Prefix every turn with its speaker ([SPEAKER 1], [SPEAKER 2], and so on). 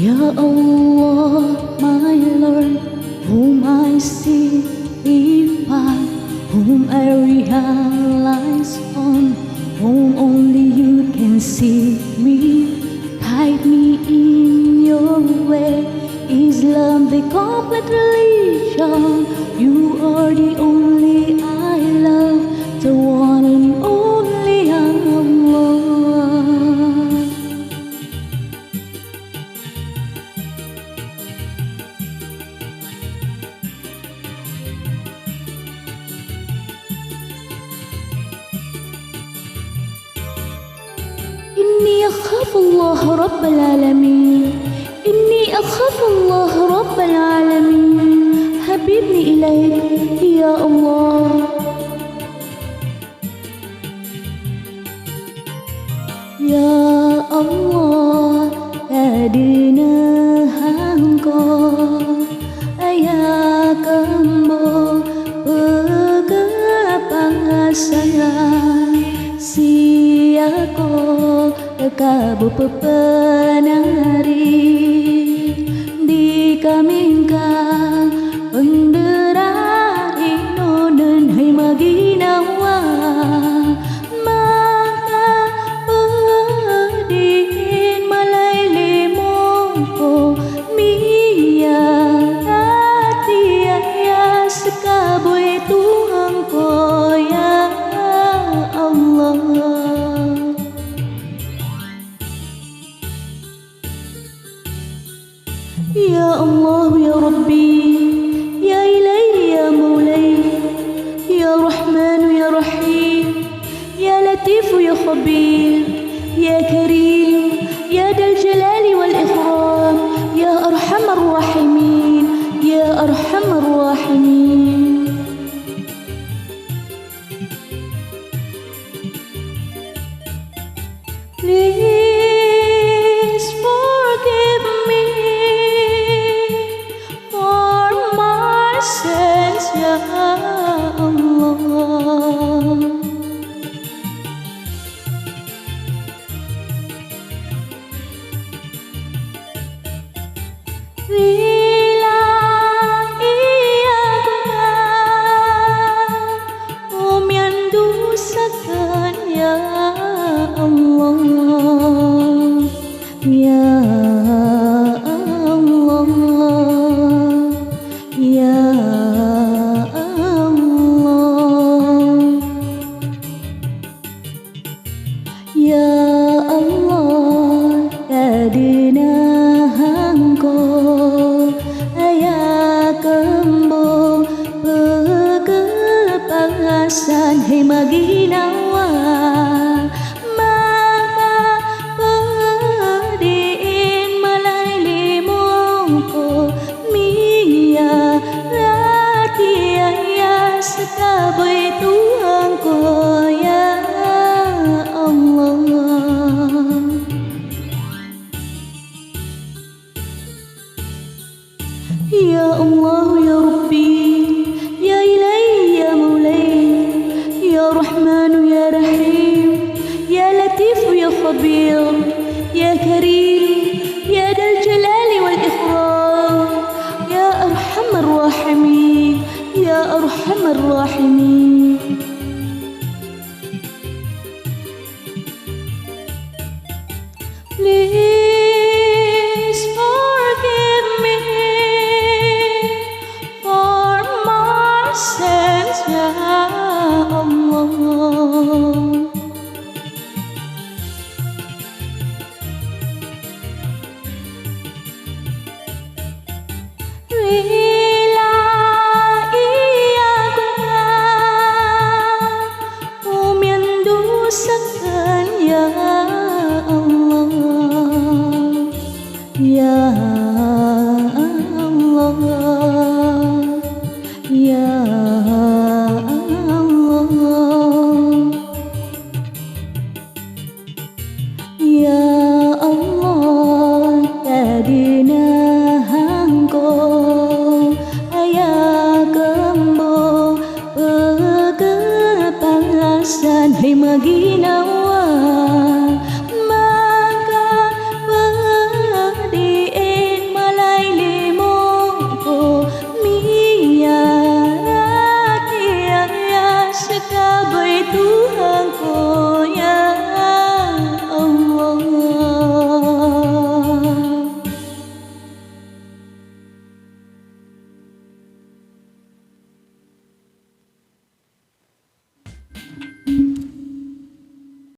[SPEAKER 1] Ya Allah, my Lord, whom I see in find, whom I realize on, whom only you can see me. Guide me in your way. Islam, the complete religion. You are the only I love, the one and only Allah. إني أخاف الله رب العالمين، إني أخاف الله رب العالمين. حببني إليك يا الله. Ya Allah, adina Engkau, ayah kambo pegapasan siako kabu pepenari di kamingkang penderai nonen hai maginawa maka pedin malai lemongko mia hati ayah sekaboy Tuhanko ya Allah. Ya Allah ya Rabbi, ya Ilahi ya Maulay, ya Rahman ya Rahim, ya Latif ya Khabir, ya Karim, ya Dal Jalali wal Ikram, ya Arhamar Rahimin, ya Arhamar Rahimin. Please forgive me for my sins, ya Allah. Bila ia guna yang dosakan ya Allah, ya Allah, ya Allah, ya Allah, adina Engkau, ayah kambo pegepasan hai maginawa maka pedin malai lemongko mia hati ayah sekaboy Tuhanko ya Allah. Ya Allah ya Rabbi, ya Ilahi ya Maulay, ya Rahman ya Rahim, ya Latif ya Khabir, ya Karim, ya Dal Jalali wal Ikram, ya Arhamar Rahimin, ya Arhamar Rahimin. Please forgive me for my sins, ya Allah. Bila ia guna yang dosakan ya Allah, ya Allah, ya Allah, ya